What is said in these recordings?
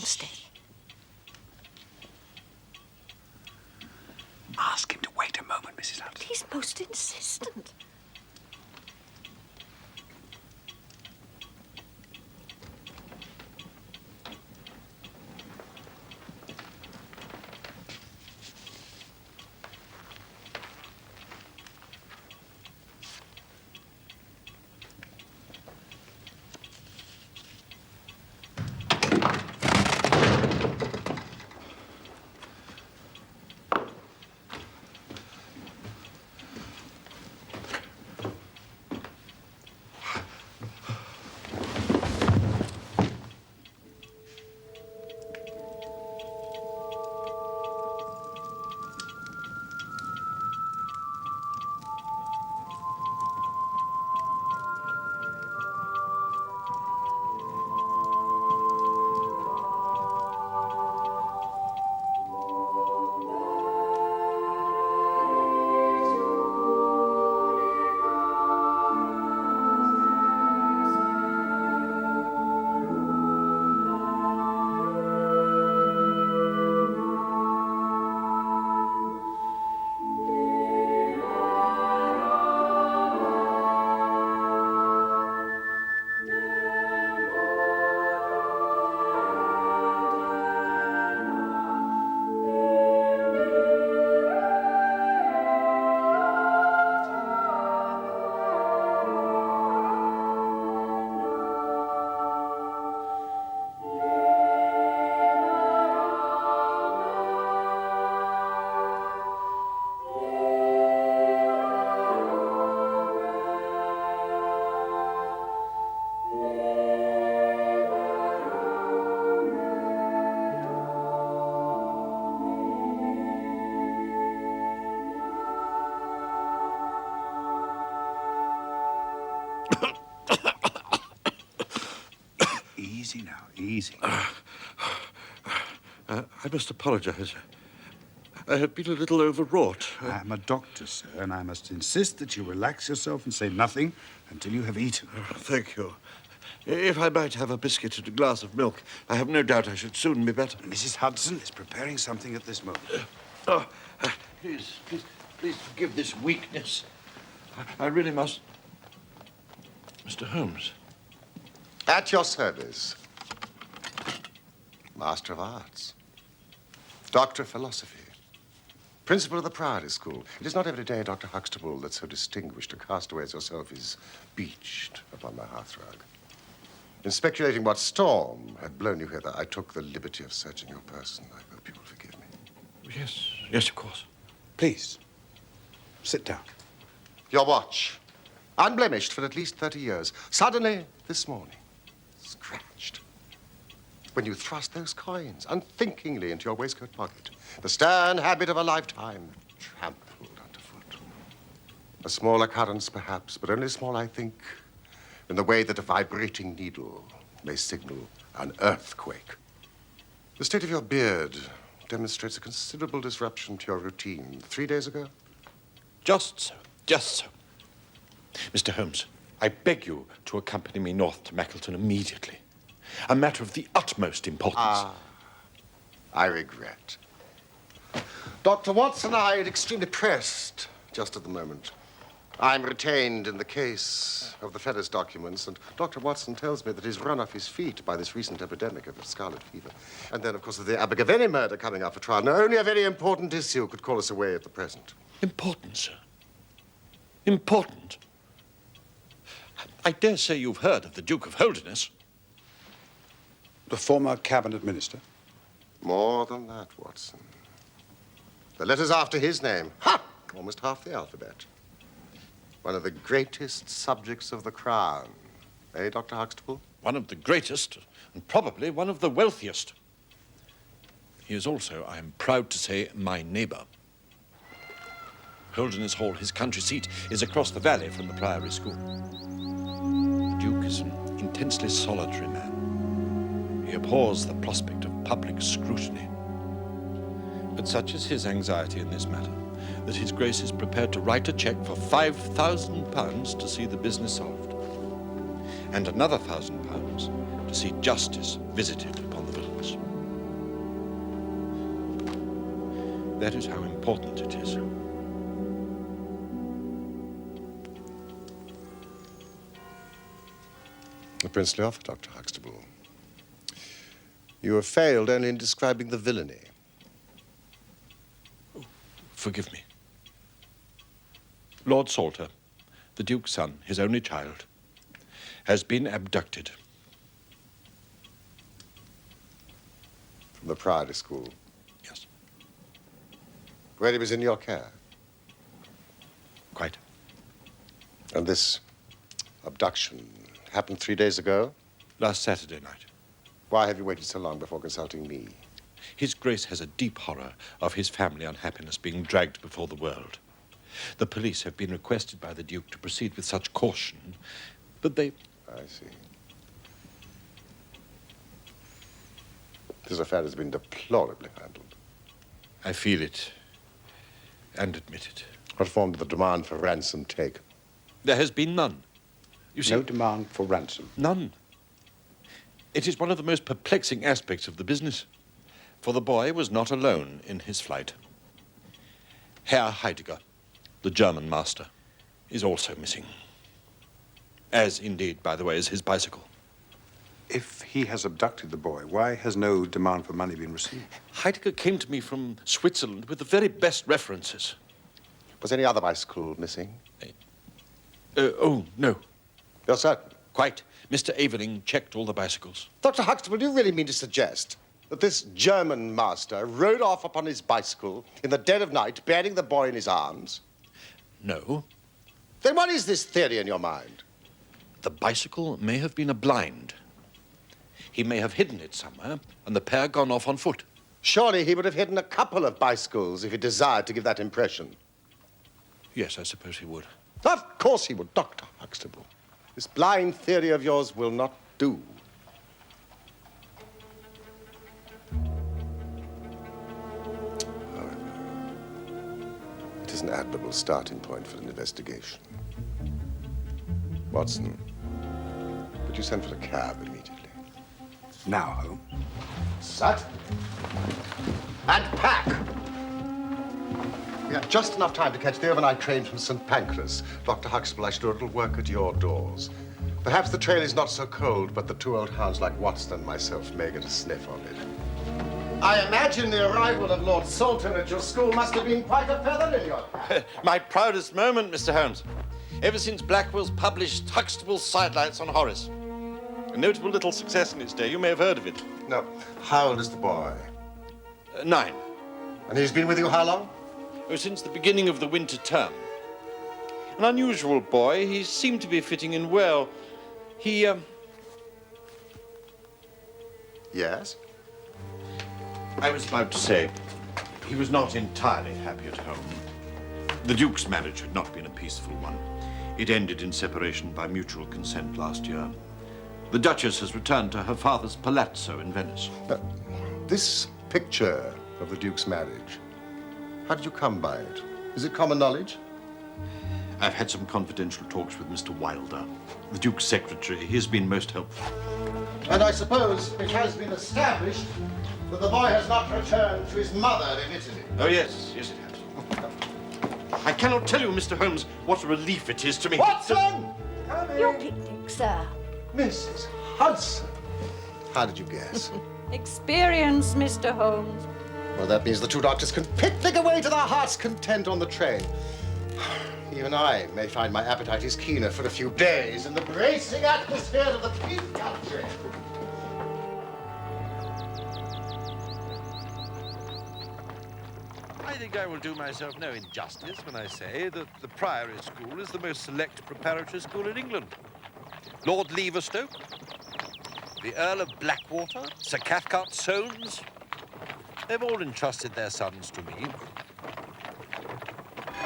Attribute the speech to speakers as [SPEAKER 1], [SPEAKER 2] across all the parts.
[SPEAKER 1] stay.
[SPEAKER 2] Ask him to wait a moment, Mrs. Hudson.
[SPEAKER 1] But he's most insistent.
[SPEAKER 2] Easy now, easy.
[SPEAKER 3] I must apologize. I have been a little overwrought.
[SPEAKER 2] I am a doctor, sir, and I must insist that you relax yourself and say nothing until you have eaten.
[SPEAKER 3] Thank you. If I might have a biscuit and a glass of milk, I have no doubt I should soon be better.
[SPEAKER 2] Mrs. Hudson is preparing something at this moment.
[SPEAKER 3] Please forgive this weakness. I really must... Mr. Holmes.
[SPEAKER 4] At your service. Master of Arts. Doctor of Philosophy. Principal of the Priory School. It is not every day, Dr. Huxtable, that so distinguished a castaway as yourself is beached upon my hearthrug. In speculating what storm had blown you hither, I took the liberty of searching your person. I hope you will forgive me.
[SPEAKER 3] Yes, of course.
[SPEAKER 2] Please, sit down.
[SPEAKER 4] Your watch, unblemished for at least 30 years, suddenly, this morning, scratched. When you thrust those coins unthinkingly into your waistcoat pocket, the stern habit of a lifetime trampled underfoot. A small occurrence, perhaps, but only small, I think, in the way that a vibrating needle may signal an earthquake. The state of your beard demonstrates a considerable disruption to your routine. 3 days ago?
[SPEAKER 3] Just so. Mr. Holmes, I beg you to accompany me north to Mackleton immediately. A matter of the utmost importance.
[SPEAKER 4] I regret. Dr. Watson and I are extremely pressed just at the moment. I'm retained in the case of the Ferris documents, and Dr. Watson tells me that he's run off his feet by this recent epidemic of scarlet fever. And then, of course, the Abergavenny murder coming up for trial. Now, only a very important issue could call us away at the present.
[SPEAKER 3] Important, sir. Important. I dare say you've heard of the Duke of Holderness.
[SPEAKER 2] The former cabinet minister.
[SPEAKER 4] More than that, Watson. The letter's after his name. Ha! Almost half the alphabet. One of the greatest subjects of the crown. Eh, Dr. Huxtable?
[SPEAKER 3] One of the greatest, and probably one of the wealthiest. He is also, I am proud to say, my neighbor. Holderness Hall, his country seat, is across the valley from the Priory School. The Duke is an intensely solitary man. He abhors the prospect of public scrutiny. But such is his anxiety in this matter, that His Grace is prepared to write a cheque for £5,000 to see the business solved, and another £1,000 to see justice visited upon the villains. That is how important it is.
[SPEAKER 4] The princely offer, Dr. Huxtable. You have failed only in describing the villainy.
[SPEAKER 3] Forgive me. Lord Salter, the Duke's son, his only child, has been abducted.
[SPEAKER 4] From the Priory School,
[SPEAKER 3] Yes,
[SPEAKER 4] where he was in your care.
[SPEAKER 3] quite.
[SPEAKER 4] And this abduction happened 3 days ago?
[SPEAKER 3] Last Saturday night.
[SPEAKER 4] Why have you waited so long before consulting me?
[SPEAKER 3] His Grace has a deep horror of his family unhappiness being dragged before the world. The police have been requested by the Duke to proceed with such caution, but they...
[SPEAKER 4] I see. This affair has been deplorably handled.
[SPEAKER 3] I feel it and admit it.
[SPEAKER 4] What form did the demand for ransom take?
[SPEAKER 3] There has been none. You see,
[SPEAKER 2] No demand for ransom.
[SPEAKER 3] none. It is one of the most perplexing aspects of the business, for the boy was not alone in his flight. Herr Heidegger, the German master, is also missing. As, indeed, by the way, is his bicycle.
[SPEAKER 2] If he has abducted the boy, why has no demand for money been received?
[SPEAKER 3] Heidegger came to me from Switzerland with the very best references.
[SPEAKER 4] Was any other bicycle missing?
[SPEAKER 3] Oh, no,
[SPEAKER 4] You're certain?
[SPEAKER 3] quite. Mr. Aveling checked all the bicycles.
[SPEAKER 4] Dr. Huxtable, do you really mean to suggest that this German master rode off upon his bicycle in the dead of night, bearing the boy in his arms?
[SPEAKER 3] No,
[SPEAKER 4] Then what is this theory in your mind?
[SPEAKER 3] the bicycle may have been a blind. He may have hidden it somewhere, and the pair gone off on foot.
[SPEAKER 4] Surely he would have hidden a couple of bicycles if he desired to give that impression.
[SPEAKER 3] Yes, I suppose he would.
[SPEAKER 4] Of course he would, Dr. Huxtable. This blind theory of yours will not do. However, it is an admirable starting point for an investigation. Watson, would you send for a cab immediately?
[SPEAKER 2] Now, Holmes.
[SPEAKER 4] Sat. And pack! We have just enough time to catch the overnight train from St. Pancras. Dr. Huxtable, I should do a little work at your doors. Perhaps the trail is not so cold, but the two old hounds like Watson and myself may get a sniff of it. I imagine the arrival of Lord Salter at your school must have been quite a feather in your cap.
[SPEAKER 3] My proudest moment, Mr. Holmes. Ever since Blackwell's published Huxtable's Sidelights on Horace. A notable little success in its day. You may have heard of it.
[SPEAKER 4] No. How old is the boy?
[SPEAKER 3] 9.
[SPEAKER 4] And he's been with you how long?
[SPEAKER 3] Oh, since the beginning of the winter term. An unusual boy. He seemed to be fitting in well. He,
[SPEAKER 4] Yes.
[SPEAKER 3] I was about to say, he was not entirely happy at home. The Duke's marriage had not been a peaceful one. It ended in separation by mutual consent last year. The Duchess has returned to her father's palazzo in Venice.
[SPEAKER 4] This picture of the Duke's marriage, how did you come by it? Is it common knowledge?
[SPEAKER 3] I've had some confidential talks with Mr. Wilder, the Duke's secretary. He has been most helpful.
[SPEAKER 4] And I suppose it has been established that the boy has not returned to his mother in Italy.
[SPEAKER 3] Oh, yes, yes, it has. I cannot tell you, Mr. Holmes, what a relief it is to me.
[SPEAKER 4] Watson!
[SPEAKER 1] Your picnic, sir.
[SPEAKER 4] Mrs. Hudson. How did you guess?
[SPEAKER 1] Experience, Mr. Holmes.
[SPEAKER 4] Well, that means the two doctors can picnic away to their heart's content on the train. Even I may find my appetite is keener for a few days in the bracing atmosphere of the Peak Country.
[SPEAKER 5] I think I will do myself no injustice when I say that the Priory School is the most select preparatory school in England. Lord Leverstoke, the Earl of Blackwater, Sir Cathcart Soames, they've all entrusted their sons to me.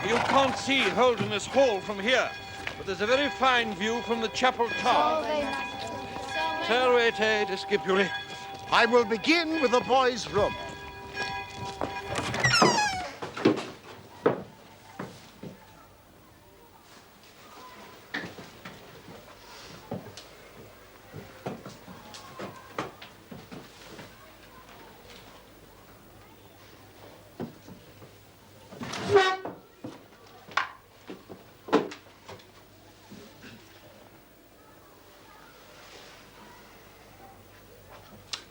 [SPEAKER 6] You can't see Holderness Hall from here, but there's a very fine view from the chapel tower. Servete discipuli.
[SPEAKER 4] I will begin with the boy's room.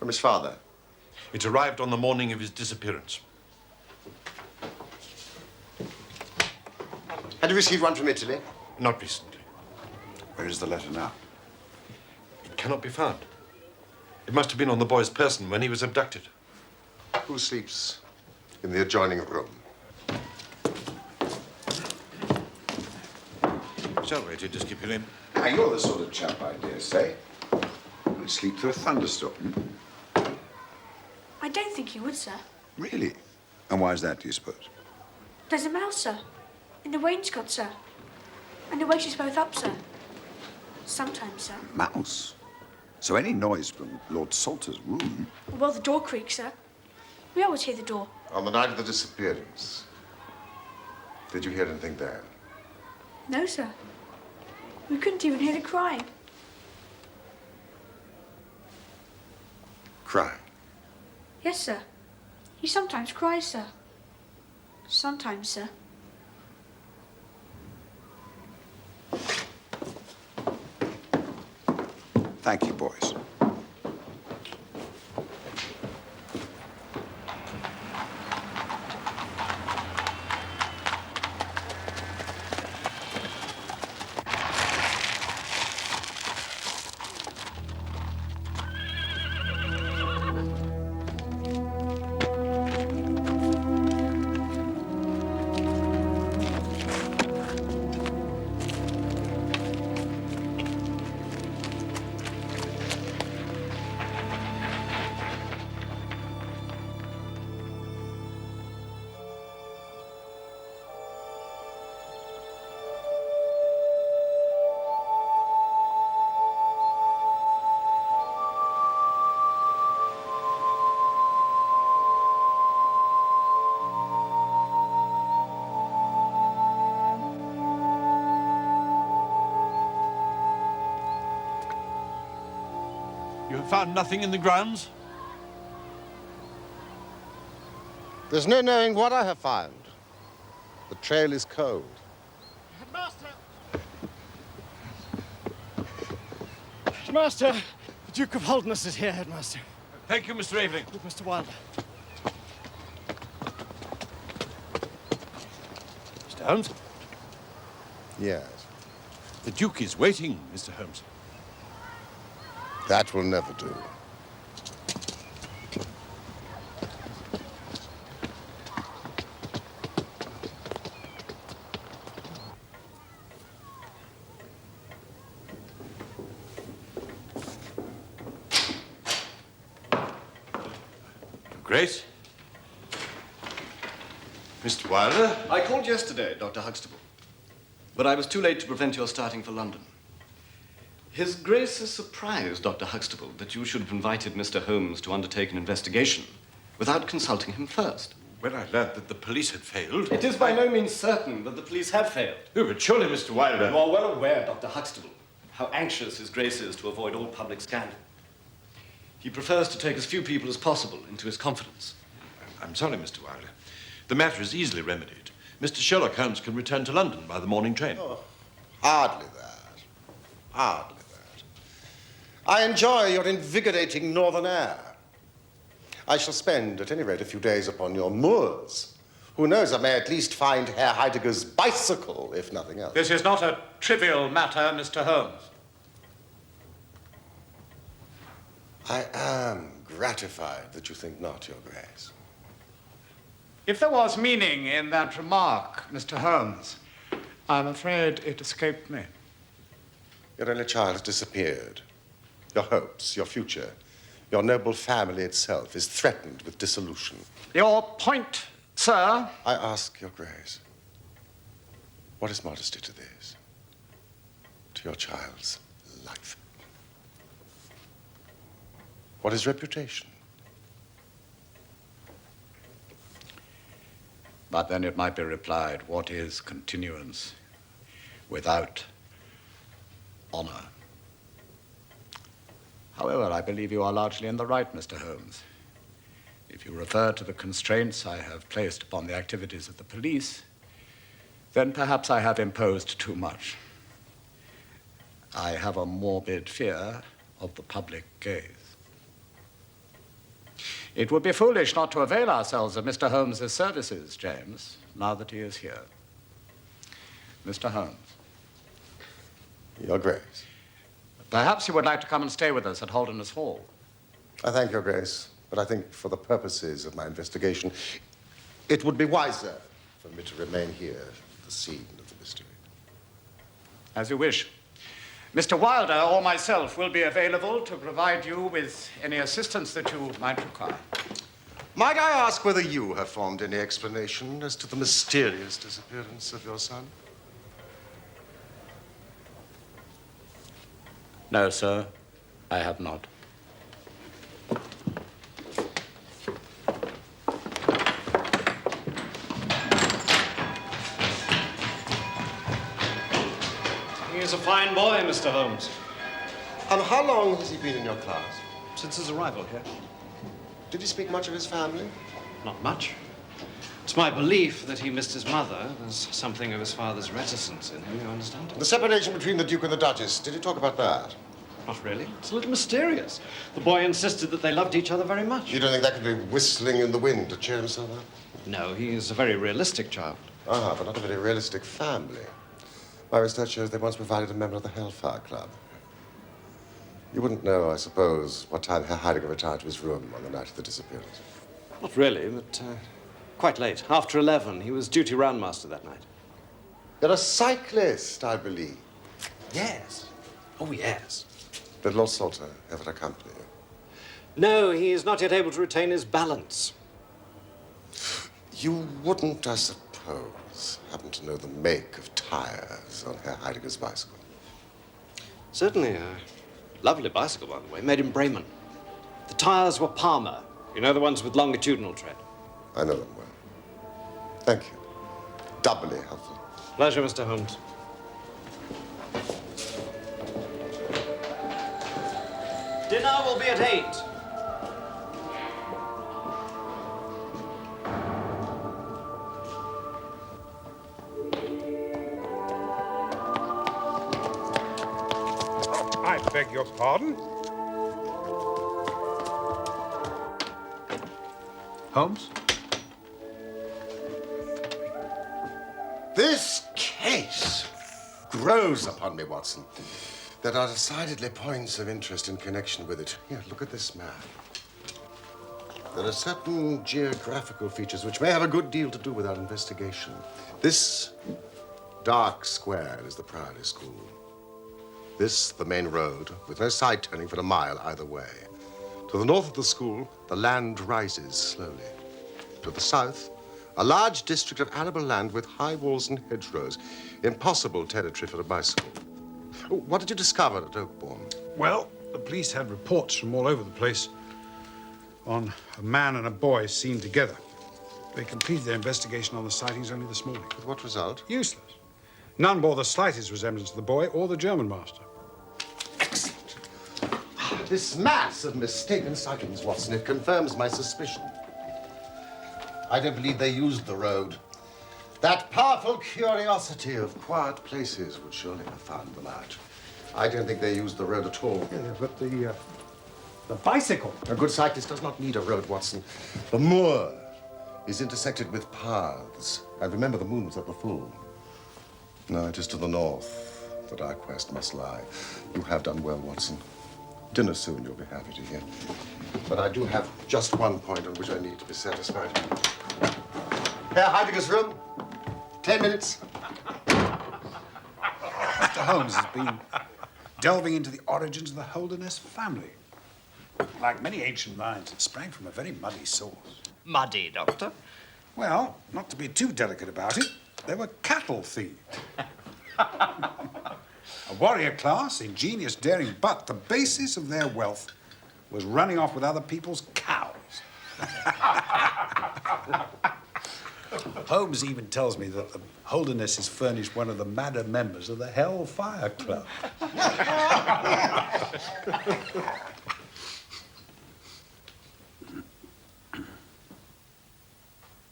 [SPEAKER 4] From his father?
[SPEAKER 3] It arrived on the morning of his disappearance.
[SPEAKER 4] Had you received one from Italy?
[SPEAKER 3] Not recently.
[SPEAKER 2] Where is the letter now?
[SPEAKER 3] It cannot be found. It must have been on the boy's person when he was abducted.
[SPEAKER 4] Who sleeps in the adjoining room?
[SPEAKER 3] Shall we, to just keep your name?
[SPEAKER 2] Now, you're the sort of chap, I dare say, who'd sleep through a thunderstorm.
[SPEAKER 7] I don't think you would, sir.
[SPEAKER 2] Really? And why is that, do you suppose?
[SPEAKER 7] There's a mouse, sir. In the wainscot, sir. And it wakes us both up, sir. Sometimes, sir.
[SPEAKER 2] Mouse? So any noise from Lord Salter's room?
[SPEAKER 7] Well, the door creaks, sir. We always hear the door.
[SPEAKER 4] On the night of the disappearance, did you hear anything then?
[SPEAKER 7] No, sir. We couldn't even hear the crying.
[SPEAKER 4] Crying?
[SPEAKER 7] Yes, sir. He sometimes cries, sir. Sometimes, sir.
[SPEAKER 2] Thank you, boys.
[SPEAKER 6] You have found nothing in the grounds?
[SPEAKER 4] There's no knowing what I have found. The trail is cold.
[SPEAKER 8] Headmaster! Headmaster! The Duke of Holderness is here, Headmaster.
[SPEAKER 6] Thank you, Mr. Aveling.
[SPEAKER 8] With Mr. Wilder.
[SPEAKER 3] Mr. Holmes?
[SPEAKER 4] Yes.
[SPEAKER 3] The Duke is waiting, Mr. Holmes.
[SPEAKER 4] That will never do.
[SPEAKER 3] Grace? Mr. Wilder?
[SPEAKER 9] I called yesterday, Dr. Huxtable, but I was too late to prevent your starting for London. His Grace is surprised, Dr. Huxtable, that you should have invited Mr. Holmes to undertake an investigation without consulting him first.
[SPEAKER 3] When I learned that the police had failed...
[SPEAKER 9] It is by no means certain that the police have failed.
[SPEAKER 3] Oh, but surely, Mr. Wilder...
[SPEAKER 9] You are well aware, Dr. Huxtable, how anxious His Grace is to avoid all public scandal. He prefers to take as few people as possible into his confidence.
[SPEAKER 3] I'm sorry, Mr. Wilder. The matter is easily remedied. Mr. Sherlock Holmes can return to London by the morning train.
[SPEAKER 4] Oh, hardly that. Hardly that. I enjoy your invigorating northern air. I shall spend, at any rate, a few days upon your moors. Who knows, I may at least find Herr Heidegger's bicycle, if nothing else.
[SPEAKER 10] This is not a trivial matter, Mr. Holmes.
[SPEAKER 4] I am gratified that you think not, Your Grace.
[SPEAKER 10] If there was meaning in that remark, Mr. Holmes, I'm afraid it escaped me.
[SPEAKER 4] Your only child has disappeared. Your hopes, your future, your noble family itself is threatened with dissolution.
[SPEAKER 10] Your point, sir?
[SPEAKER 4] I ask, Your Grace, what is modesty to this? To your child's life? What is reputation?
[SPEAKER 11] But then it might be replied, what is continuance without honor? However, I believe you are largely in the right, Mr. Holmes. If you refer to the constraints I have placed upon the activities of the police, then perhaps I have imposed too much. I have a morbid fear of the public gaze. It would be foolish not to avail ourselves of Mr. Holmes's services, James, now that he is here. Mr. Holmes.
[SPEAKER 4] Your Grace.
[SPEAKER 11] Perhaps you would like to come and stay with us at Holderness Hall.
[SPEAKER 4] I thank Your Grace, but I think for the purposes of my investigation, it would be wiser for me to remain here at the scene of the mystery.
[SPEAKER 11] As you wish. Mr. Wilder or myself will be available to provide you with any assistance that you might require.
[SPEAKER 4] Might I ask whether you have formed any explanation as to the mysterious disappearance of your son?
[SPEAKER 11] No, sir, I have not.
[SPEAKER 9] He is a fine boy, Mr. Holmes.
[SPEAKER 4] And how long has he been in your class?
[SPEAKER 9] Since his arrival here.
[SPEAKER 4] Did he speak much of his family?
[SPEAKER 9] Not much. It's my belief that he missed his mother. There's something of his father's reticence in him, you understand?
[SPEAKER 4] The separation between the Duke and the Duchess, did he talk about that?
[SPEAKER 9] Not really. It's a little mysterious. The boy insisted that they loved each other very much.
[SPEAKER 4] You don't think that could be whistling in the wind to cheer himself up?
[SPEAKER 9] No, he is a very realistic child.
[SPEAKER 4] Ah, but not a very realistic family. My research shows they once provided a member of the Hellfire Club. You wouldn't know, I suppose, what time Herr Heidegger retired to his room on the night of the disappearance.
[SPEAKER 9] Not really, but quite late. After 11. He was duty roundmaster that night.
[SPEAKER 4] You're a cyclist, I believe.
[SPEAKER 9] Yes. Oh, yes.
[SPEAKER 4] Did Lord Salter ever accompany you?
[SPEAKER 9] No, he is not yet able to retain his balance.
[SPEAKER 4] You wouldn't, I suppose, happen to know the make of tires on Herr Heidegger's bicycle?
[SPEAKER 9] Certainly. A lovely bicycle, by the way, made in Bremen. The tires were Palmer. You know, the ones with longitudinal tread.
[SPEAKER 4] I know them well. Thank you. Doubly helpful.
[SPEAKER 9] Pleasure, Mr. Holmes. Dinner will be at 8.
[SPEAKER 2] I beg your pardon? Holmes?
[SPEAKER 4] This case grows upon me, Watson. There are decidedly points of interest in connection with it. Here, look at this map. There are certain geographical features which may have a good deal to do with our investigation. This dark square is the Priory School. This, the main road, with no side turning for a mile either way. To the north of the school, the land rises slowly. To the south, a large district of arable land with high walls and hedgerows. Impossible territory for a bicycle. What did you discover at Oakbourne?
[SPEAKER 2] Well, the police had reports from all over the place on a man and a boy seen together. They completed their investigation on the sightings only this morning.
[SPEAKER 4] With what result?
[SPEAKER 2] Useless. None bore the slightest resemblance to the boy or the German master.
[SPEAKER 4] Excellent. This mass of mistaken sightings, Watson, it confirms my suspicion. I don't believe they used the road. That powerful curiosity of quiet places would surely have found them out. I don't think they used the road at all.
[SPEAKER 2] Yeah, but the bicycle.
[SPEAKER 4] A good cyclist does not need a road, Watson. The moor is intersected with paths. And remember, the moon was at the full. No, it is to the north that our quest must lie. You have done well, Watson. Dinner soon, you'll be happy to hear. But I do have just one point on which I need to be satisfied. Herr Heidegger's room. 10 minutes.
[SPEAKER 2] Mr. Holmes has been delving into the origins of the Holderness family. Like many ancient lines, it sprang from a very muddy source.
[SPEAKER 8] Muddy, Doctor.
[SPEAKER 2] Well, not to be too delicate about it, they were cattle thieves. A warrior class, ingenious, daring, but the basis of their wealth was running off with other people's cows. Holmes even tells me that the Holderness has furnished one of the madder members of the Hellfire Club.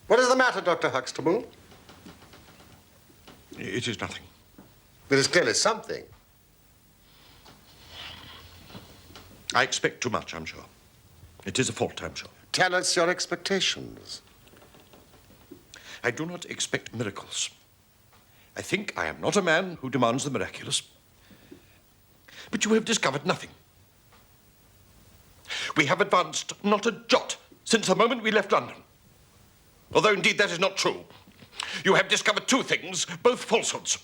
[SPEAKER 4] What is the matter, Dr. Huxtable?
[SPEAKER 5] It is nothing.
[SPEAKER 4] There is clearly something.
[SPEAKER 5] I expect too much, I'm sure. It is a fault, I'm sure.
[SPEAKER 4] Tell us your expectations.
[SPEAKER 3] I do not expect miracles. I think I am not a man who demands the miraculous. But you have discovered nothing. We have advanced not a jot since the moment we left London. Although, indeed, that is not true. You have discovered two things, both falsehoods.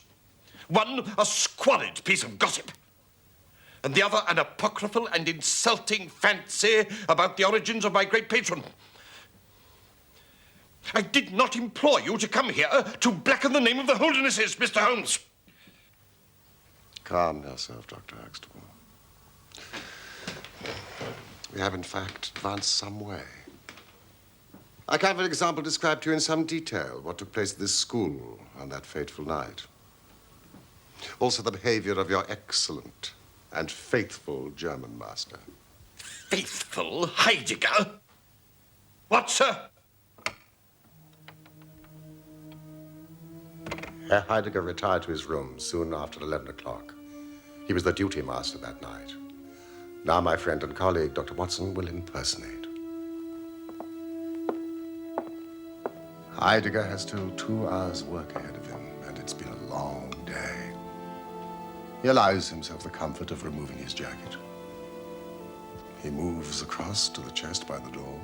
[SPEAKER 3] One, a squalid piece of gossip. And the other, an apocryphal and insulting fancy about the origins of my great patron. I did not implore you to come here to blacken the name of the Holdenesses, Mr. Holmes.
[SPEAKER 4] Calm yourself, Dr. Huxtable. We have, in fact, advanced some way. I can, for example, describe to you in some detail what took place at this school on that fateful night. Also the behavior of your excellent and faithful German master.
[SPEAKER 3] Faithful Heidegger? What, sir?
[SPEAKER 4] Herr Heidegger retired to his room soon after 11 o'clock. He was the duty master that night. Now my friend and colleague, Dr. Watson, will impersonate. Heidegger has still 2 hours' work ahead of him, and it's been a long day. He allows himself the comfort of removing his jacket. He moves across to the chest by the door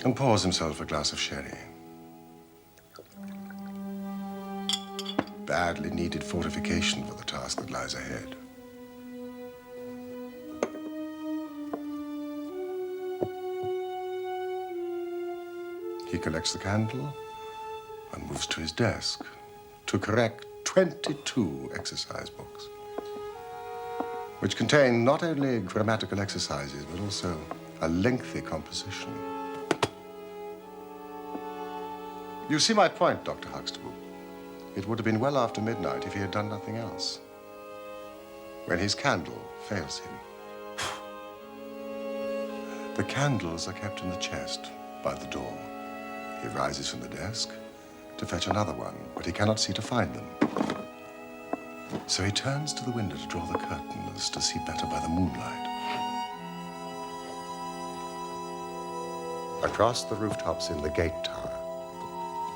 [SPEAKER 4] and pours himself a glass of sherry. Badly needed fortification for the task that lies ahead. He collects the candle and moves to his desk to correct 22 exercise books, which contain not only grammatical exercises, but also a lengthy composition. You see my point, Dr. Huxtable. It would have been well after midnight if he had done nothing else. When his candle fails him. The candles are kept in the chest by the door. He rises from the desk to fetch another one, but he cannot see to find them. So he turns to the window to draw the curtains to see better by the moonlight. Across the rooftops in the gate tower,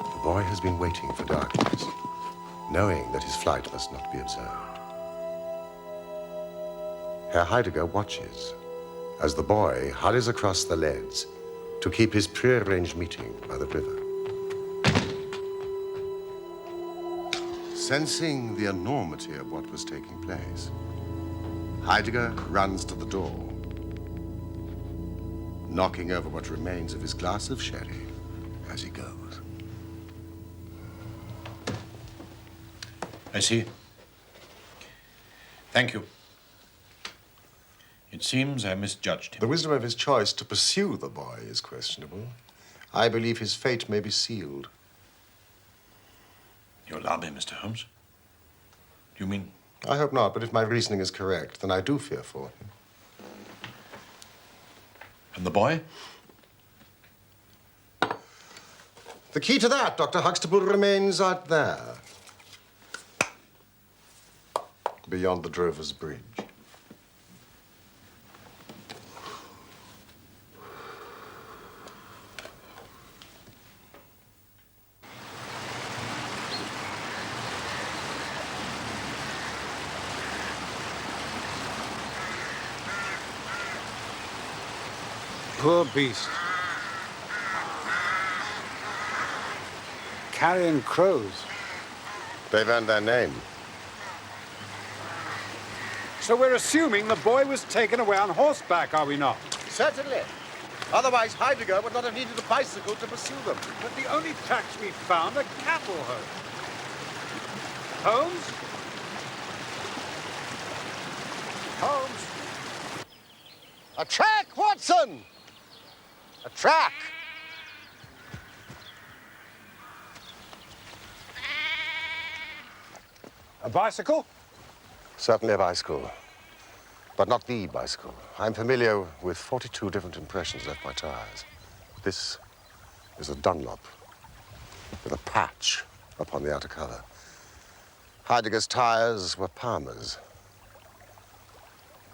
[SPEAKER 4] the boy has been waiting for darkness, knowing that his flight must not be observed. Herr Heidegger watches as the boy hurries across the leads to keep his prearranged meeting by the river. Sensing the enormity of what was taking place, Heidegger runs to the door, knocking over what remains of his glass of sherry as he goes.
[SPEAKER 3] I see. Thank you. It seems I misjudged him.
[SPEAKER 4] The wisdom of his choice to pursue the boy is questionable. I believe his fate may be sealed.
[SPEAKER 3] You alarm me, Mr. Holmes. Do you mean?
[SPEAKER 4] I hope not, but if my reasoning is correct, then I do fear for him.
[SPEAKER 3] And the boy?
[SPEAKER 4] The key to that, Dr. Huxtable, remains out there. Beyond the Drover's Bridge.
[SPEAKER 2] Poor beast. Carrion crows.
[SPEAKER 4] They've earned their name.
[SPEAKER 2] So we're assuming the boy was taken away on horseback, are we not?
[SPEAKER 4] Certainly. Otherwise, Heidegger would not have needed a bicycle to pursue them.
[SPEAKER 2] But the only tracks we found are cattle hoofs. Holmes? Holmes?
[SPEAKER 4] A track, Watson! A track!
[SPEAKER 2] A bicycle?
[SPEAKER 4] Certainly a bicycle. But not the bicycle. I'm familiar with 42 different impressions left by tires. This is a Dunlop with a patch upon the outer cover. Heidegger's tires were Palmer's.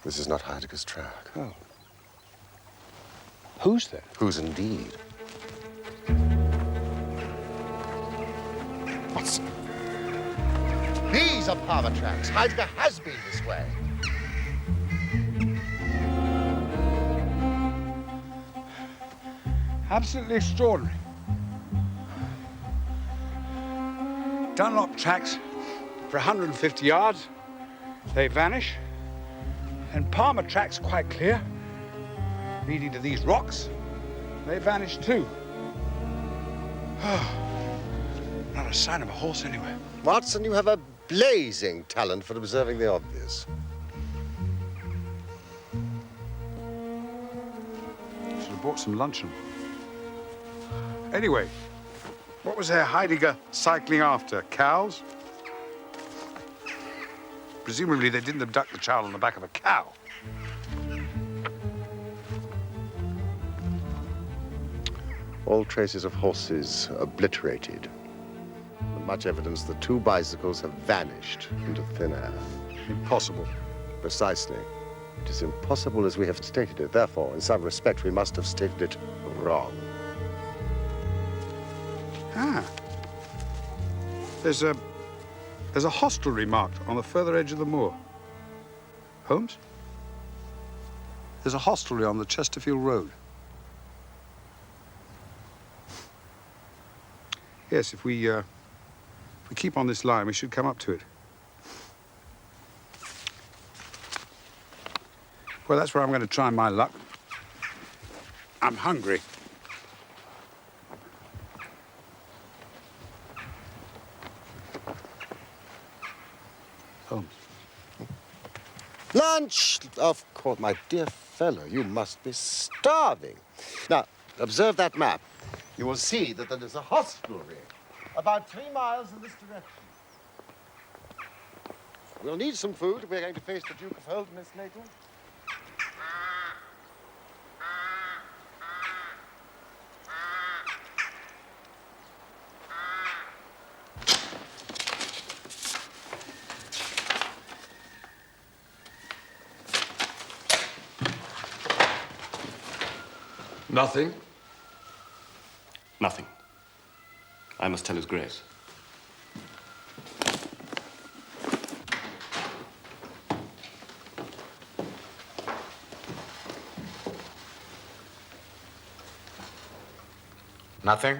[SPEAKER 4] This is not Heidegger's track. Oh.
[SPEAKER 2] Who's there?
[SPEAKER 4] Who's indeed? Watson. These are Palmer tracks. Heidegger has been this way.
[SPEAKER 2] Absolutely extraordinary. Dunlop tracks for 150 yards. They vanish. And Palmer tracks quite clear, leading to these rocks. They vanish too. Not a sign of a horse anywhere.
[SPEAKER 4] Watson, you have a blazing talent for observing the obvious.
[SPEAKER 2] Should have bought some luncheon. Anyway, what was Herr Heidegger cycling after? Cows? Presumably they didn't abduct the child on the back of a cow.
[SPEAKER 4] All traces of horses obliterated. And much evidence the two bicycles have vanished into thin air.
[SPEAKER 2] Impossible.
[SPEAKER 4] Precisely. It is impossible as we have stated it. Therefore, in some respect, we must have stated it wrong.
[SPEAKER 2] Ah. There's a hostelry marked on the further edge of the moor. Holmes? There's a hostelry on the Chesterfield Road. Yes, if we keep on this line, we should come up to it. Well, that's where I'm going to try my luck. I'm hungry. Holmes.
[SPEAKER 4] Lunch! Of course, my dear fellow, you must be starving. Now, observe that map. You will see that there is a hostelry about 3 miles in this direction. We'll need some food if we're going to face the Duke of Holderness later.
[SPEAKER 5] Nothing?
[SPEAKER 9] Nothing. I must tell His Grace.
[SPEAKER 11] Nothing?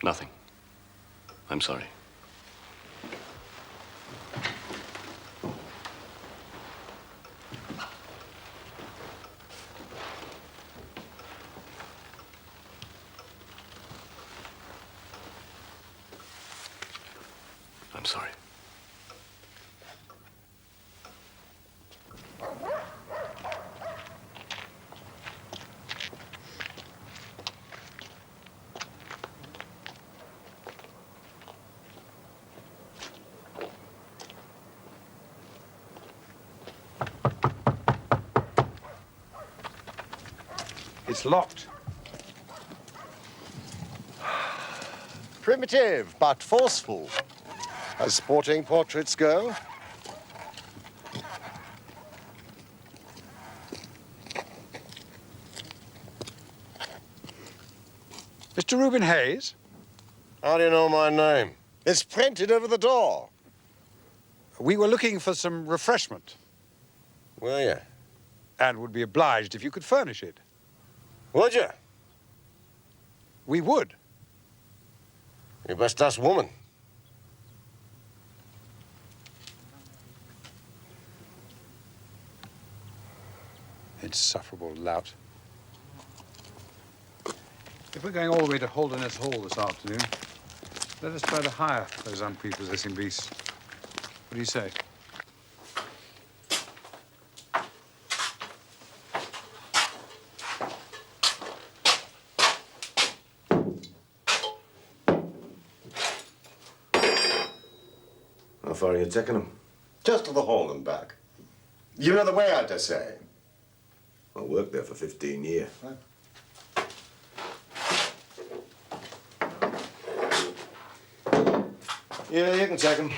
[SPEAKER 9] Nothing. I'm sorry. I'm sorry.
[SPEAKER 2] It's locked.
[SPEAKER 4] Primitive, but forceful, as sporting portraits go.
[SPEAKER 2] Mr. Reuben Hayes?
[SPEAKER 4] How do you know my name? It's printed over the door.
[SPEAKER 2] We were looking for some refreshment
[SPEAKER 4] Were you?
[SPEAKER 2] and would be obliged if you could furnish it.
[SPEAKER 4] Would you?
[SPEAKER 2] We would.
[SPEAKER 4] You best ask woman.
[SPEAKER 2] Insufferable lout. If we're going all the way to Holderness Hall this afternoon, let us try to hire those unprepossessing beasts. What do you say?
[SPEAKER 4] How far are you taking them? Just to the hall and back. You know the way, I dare say.
[SPEAKER 12] I worked there for 15 years.
[SPEAKER 4] Yeah, you can take them.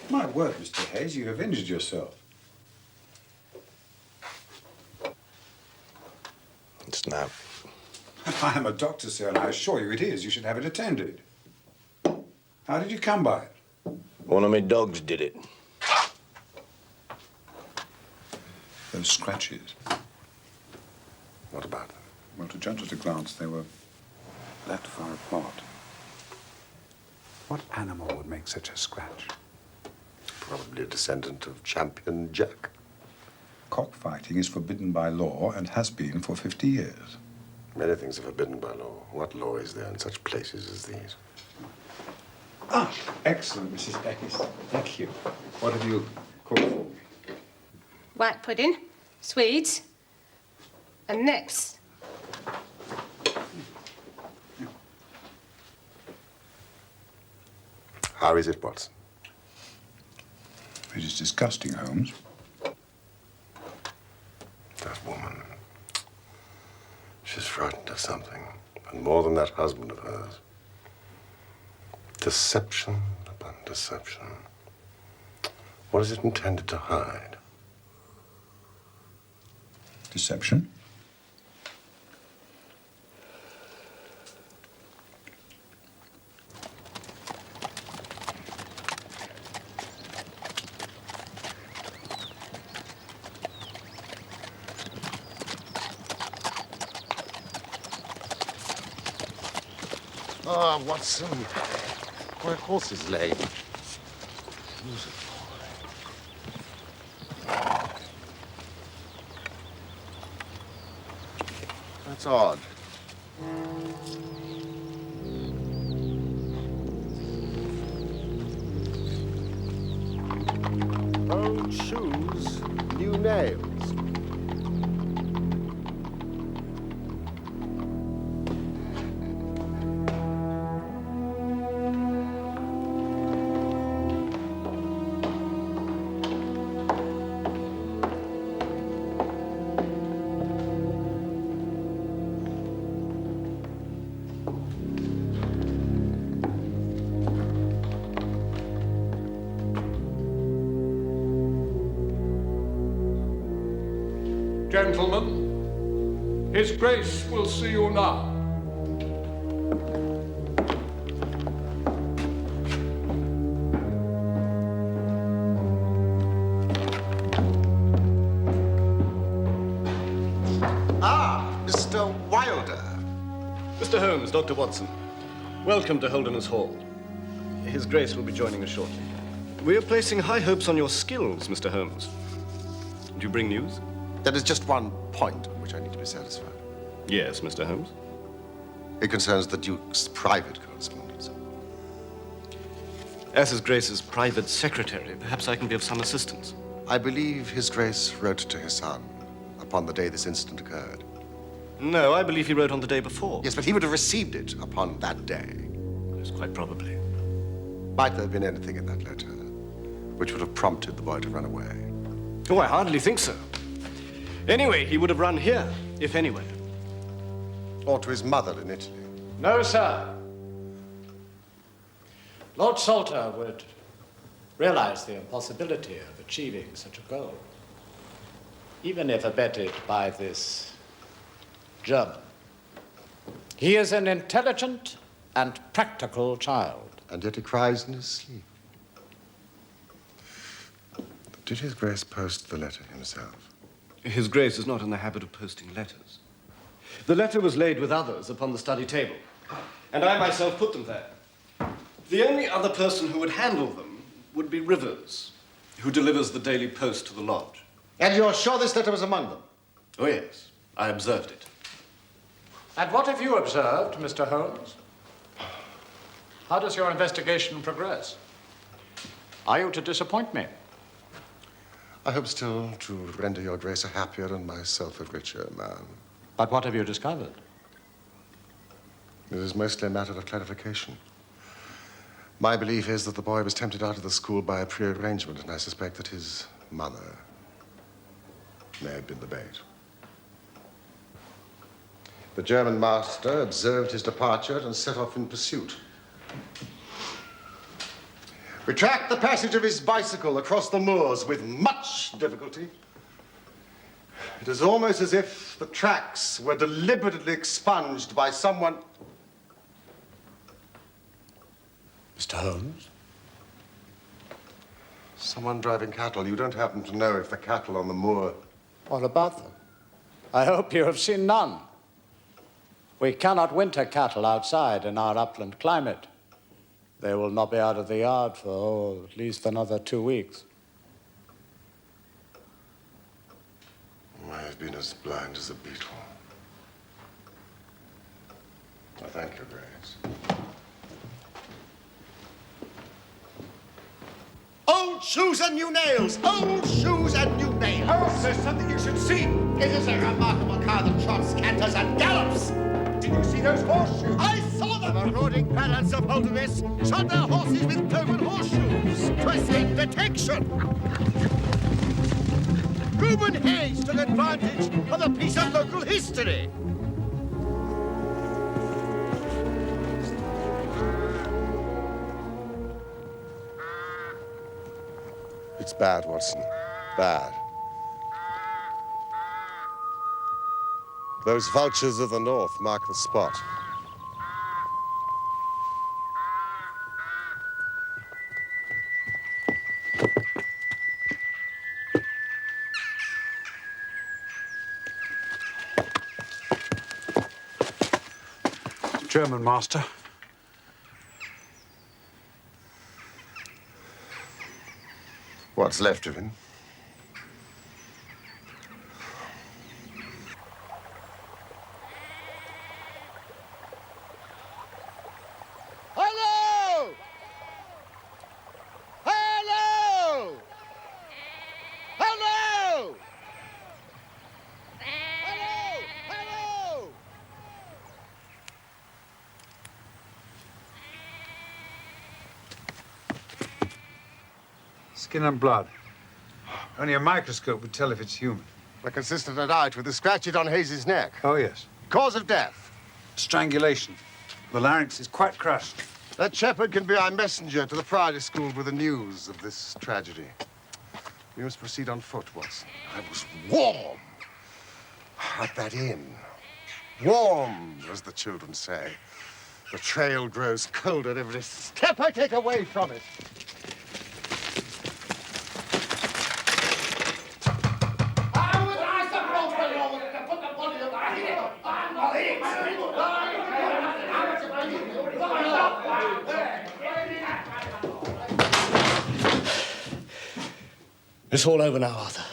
[SPEAKER 2] My word, Mr. Hayes, you have injured yourself.
[SPEAKER 12] It's now.
[SPEAKER 2] I am a doctor, sir, and I assure you it is. You should have it attended. How did you come by it?
[SPEAKER 12] One of my dogs did it.
[SPEAKER 2] Those scratches.
[SPEAKER 4] What about them?
[SPEAKER 2] Well, to judge at a glance, they were that far apart. What animal would make such a scratch?
[SPEAKER 4] Probably a descendant of Champion Jack.
[SPEAKER 2] Cockfighting is forbidden by law and has been for 50 years.
[SPEAKER 4] Many things are forbidden by law. What law is there in such places as these?
[SPEAKER 2] Ah, excellent, Mrs. Beckis. Thank you. What have you cooked for me?
[SPEAKER 13] White pudding, swedes, and nips.
[SPEAKER 4] How is it, Watson?
[SPEAKER 2] It is disgusting, Holmes.
[SPEAKER 4] That woman. She's frightened of something. And more than that husband of hers. Deception upon deception. What is it intended to hide?
[SPEAKER 2] Deception?
[SPEAKER 4] Ah, Watson. My horse is lame. That's odd. Old shoes, new nails.
[SPEAKER 6] Gentlemen, His Grace will see you now.
[SPEAKER 4] Ah, Mr. Wilder.
[SPEAKER 9] Mr. Holmes, Dr. Watson, welcome to Holderness Hall. His Grace will be joining us shortly. We are placing high hopes on your skills, Mr. Holmes. Do you bring news?
[SPEAKER 4] There is just one point on which I need to be satisfied.
[SPEAKER 9] Yes, Mr. Holmes.
[SPEAKER 4] It concerns the Duke's private correspondence.
[SPEAKER 9] As His Grace's private secretary, perhaps I can be of some assistance.
[SPEAKER 4] I believe His Grace wrote to his son upon the day this incident occurred.
[SPEAKER 9] No, I believe he wrote on the day before.
[SPEAKER 4] Yes, but he would have received it upon that day.
[SPEAKER 9] Yes, quite probably.
[SPEAKER 4] Might there have been anything in that letter which would have prompted the boy to run away?
[SPEAKER 9] Oh, I hardly think so. Anyway, he would have run here, if anywhere.
[SPEAKER 4] Or to his mother in Italy?
[SPEAKER 10] No, sir. Lord Salter would realize the impossibility of achieving such a goal, even if abetted by this German. He is an intelligent and practical child.
[SPEAKER 4] And yet he cries in his sleep. Did His Grace post the letter himself?
[SPEAKER 9] His Grace is not in the habit of posting letters. The letter was laid with others upon the study table, and I myself put them there. The only other person who would handle them would be Rivers, who delivers the Daily Post to the lodge.
[SPEAKER 4] And you're sure this letter was among them?
[SPEAKER 9] Oh, yes. I observed it.
[SPEAKER 10] And what have you observed, Mr. Holmes? How does your investigation progress? Are you to disappoint me?
[SPEAKER 4] I hope still to render your Grace a happier and myself a richer man.
[SPEAKER 10] But what have you discovered?
[SPEAKER 4] It is mostly a matter of clarification. My belief is that the boy was tempted out of the school by a prearrangement, and I suspect that his mother may have been the bait. The German master observed his departure and set off in pursuit. We tracked the passage of his bicycle across the moors with much difficulty. It is almost as if the tracks were deliberately expunged by someone.
[SPEAKER 11] Mr. Holmes?
[SPEAKER 4] Someone driving cattle. You don't happen to know if the cattle on the moor.
[SPEAKER 11] What about them? I hope you have seen none. We cannot winter cattle outside in our upland climate. They will not be out of the yard for, at least another 2 weeks.
[SPEAKER 4] I have been as blind as a beetle. I thank your grace.
[SPEAKER 14] Old shoes and new nails! Old shoes and new nails!
[SPEAKER 2] Oh, there's something you should see.
[SPEAKER 14] It is a remarkable car that trots, canters, and gallops!
[SPEAKER 2] Did you see those horseshoes?
[SPEAKER 14] I saw them! The marauding parents of Holderness shod their horses with cloven horseshoes. 'Twas in detection! Reuben Hayes took advantage of a piece of local history.
[SPEAKER 4] It's bad, Watson. Bad. Those vultures of the north mark the spot.
[SPEAKER 2] German master.
[SPEAKER 4] What's left of him?
[SPEAKER 14] Hello! Hello! Hello! Hello! Hello!
[SPEAKER 2] Skin and blood. Only a microscope would tell if it's human.
[SPEAKER 4] A consistent night with the scratches on Hayes's neck.
[SPEAKER 2] Oh, yes.
[SPEAKER 4] Cause of death?
[SPEAKER 2] Strangulation. The larynx is quite crushed.
[SPEAKER 4] That shepherd can be our messenger to the Priory School with the news of this tragedy. We must proceed on foot, Watson. I was warm at that inn. Warm, as the children say. The trail grows colder every step I take away from it.
[SPEAKER 14] It's all over now, Arthur.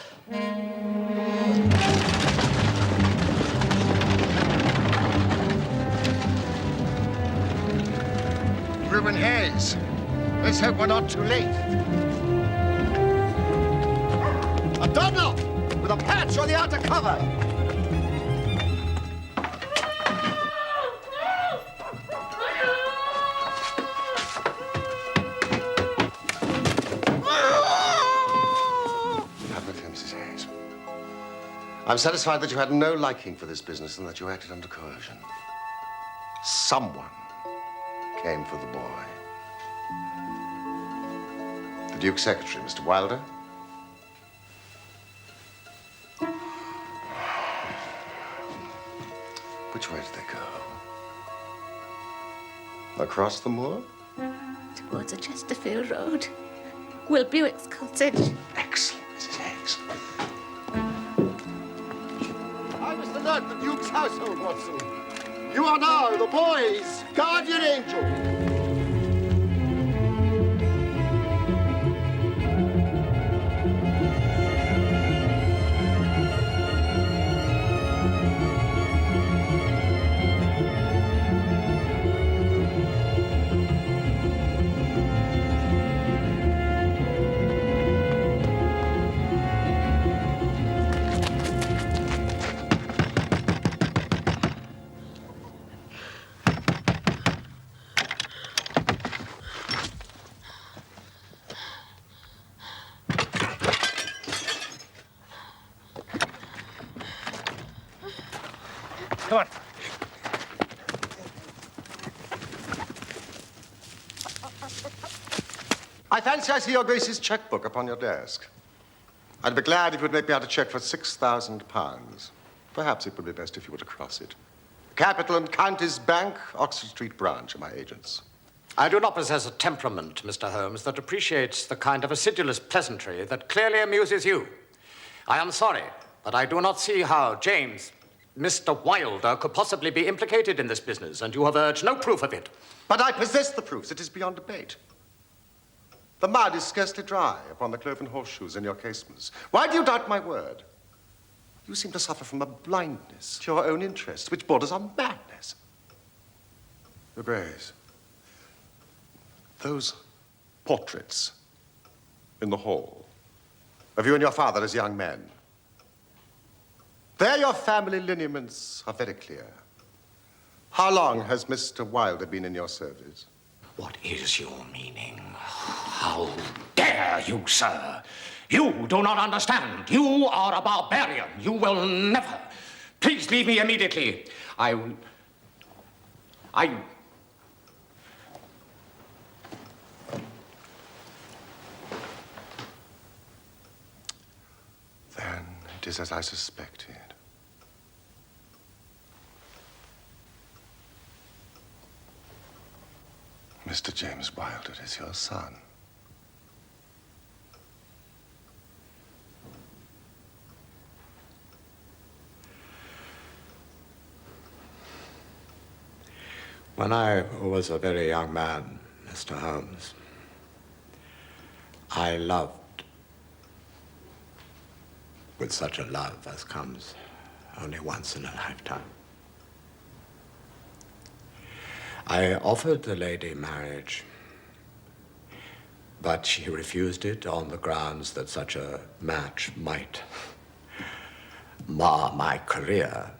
[SPEAKER 4] Reuben Hayes. Let's hope we're not too late.
[SPEAKER 14] A Dunlop with a patch on the outer cover.
[SPEAKER 4] I'm satisfied that you had no liking for this business and that you acted under coercion. Someone came for the boy. The Duke's secretary, Mr. Wilder. Which way did they go? Across the moor?
[SPEAKER 13] Towards the Chesterfield Road. Will Buick's cottage.
[SPEAKER 4] Excellent, Mrs. Higgs.
[SPEAKER 14] I was to learn the Duke's household, Watson. You are now the boy's guardian angel.
[SPEAKER 2] Come on.
[SPEAKER 4] I fancy I see your Grace's checkbook upon your desk. I'd be glad if you'd make me out a check for £6,000. Perhaps it would be best if you were to cross it. Capital and Counties Bank, Oxford Street branch are my agents.
[SPEAKER 11] I do not possess a temperament, Mr. Holmes, that appreciates the kind of acidulous pleasantry that clearly amuses you. I am sorry, but I do not see how James, Mr. Wilder, could possibly be implicated in this business, and you have urged no proof of it.
[SPEAKER 4] But I possess the proofs. It is beyond debate. The mud is scarcely dry upon the cloven horseshoes in your casements. Why do you doubt my word? You seem to suffer from a blindness to your own interests, which borders on madness. Your Grace, those portraits in the hall of you and your father as young men, there your family lineaments are very clear. How long has Mr. Wilder been in your service?
[SPEAKER 11] What is your meaning? How dare you, sir? You do not understand. You are a barbarian. You will never. Please leave me immediately.
[SPEAKER 4] Then it is as I suspected. Mr. James Wilder is your son.
[SPEAKER 11] When I was a very young man, Mr. Holmes, I loved with such a love as comes only once in a lifetime. I offered the lady marriage, but she refused it on the grounds that such a match might mar my career.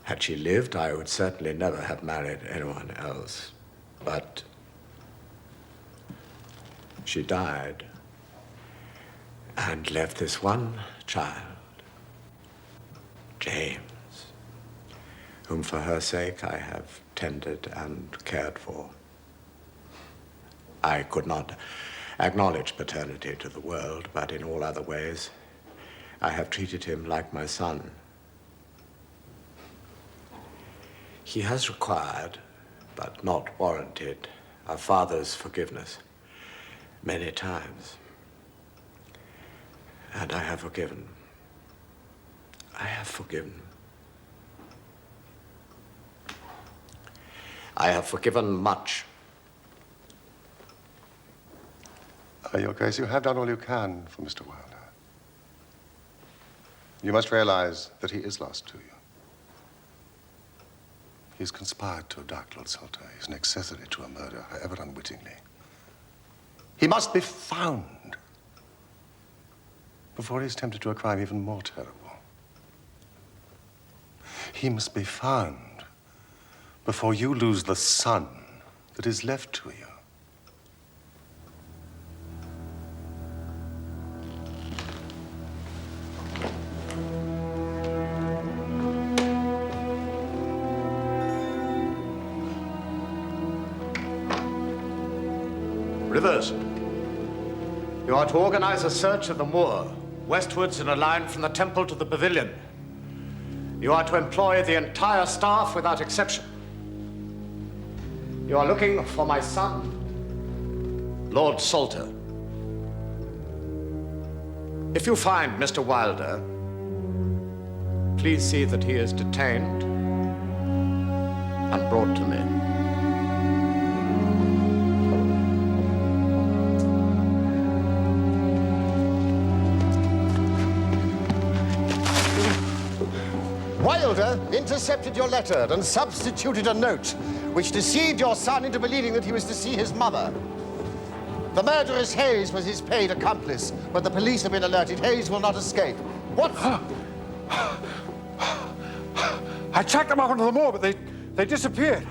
[SPEAKER 11] Had she lived, I would certainly never have married anyone else. But she died and left this one child, James, whom for her sake I have tended and cared for. I could not acknowledge paternity to the world, but in all other ways, I have treated him like my son. He has required, but not warranted, a father's forgiveness many times. And I have forgiven. I have forgiven. I have forgiven much.
[SPEAKER 4] Your Grace, you have done all you can for Mr. Wilder. You must realize that he is lost to you. He's conspired to abduct Lord Salter. He's an accessory to a murder, however unwittingly. He must be found before he's tempted to a crime even more terrible. He must be found before you lose the son that is left to you.
[SPEAKER 11] Rivers, you are to organize a search of the moor, westwards in a line from the temple to the pavilion. You are to employ the entire staff without exception. You are looking for my son, Lord Salter. If you find Mr. Wilder, please see that he is detained and brought to me.
[SPEAKER 14] Wilder intercepted your letter and substituted a note which deceived your son into believing that he was to see his mother. The murderess Hayes was his paid accomplice, but the police have been alerted. Hayes will not escape. What?
[SPEAKER 2] I tracked them up onto the moor, but they disappeared.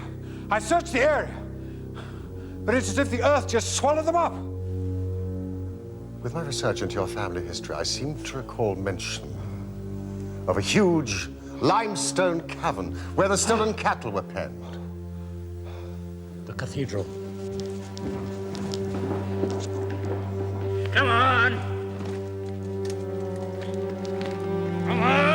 [SPEAKER 2] I searched the area, but it's as if the earth just swallowed them up.
[SPEAKER 4] With my research into your family history, I seem to recall mention of a huge limestone cavern where the stolen cattle were penned.
[SPEAKER 10] The cathedral.
[SPEAKER 6] Come on! Come on!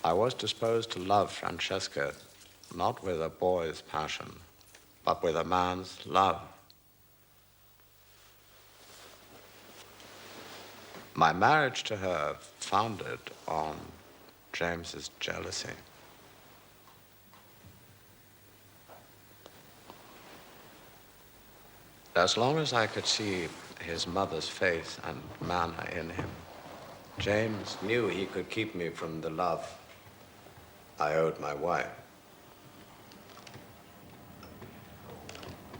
[SPEAKER 11] I was disposed to love Francesca, not with a boy's passion, but with a man's love. My marriage to her founded on James's jealousy. As long as I could see his mother's faith and manner in him, James knew he could keep me from the love I owed my wife.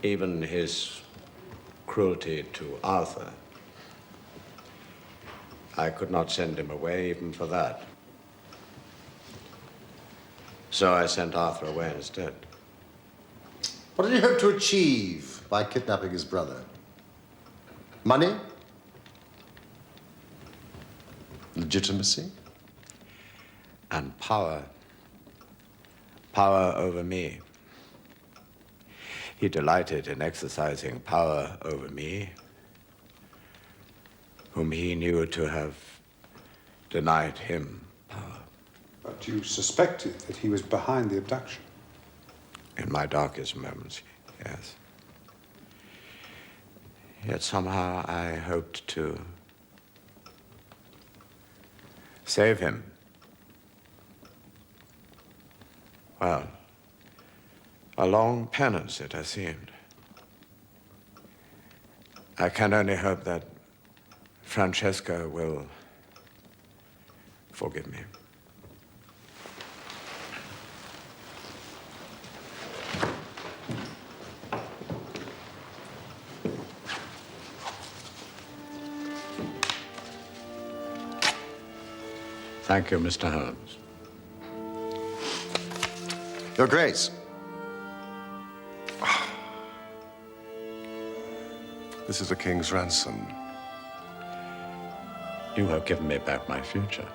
[SPEAKER 11] Even his cruelty to Arthur, I could not send him away even for that. So I sent Arthur away instead.
[SPEAKER 14] What did he hope to achieve by kidnapping his brother? Money? Legitimacy?
[SPEAKER 11] And power. Power over me. He delighted in exercising power over me, whom he knew to have denied him power.
[SPEAKER 2] But you suspected that he was behind the abduction?
[SPEAKER 11] In my darkest moments, yes. Yet somehow I hoped to save him. Well, a long penance it has seemed. I can only hope that Francesca will forgive me. Thank you, Mr. Holmes.
[SPEAKER 14] Your Grace. This is the king's ransom.
[SPEAKER 11] You have given me back my future.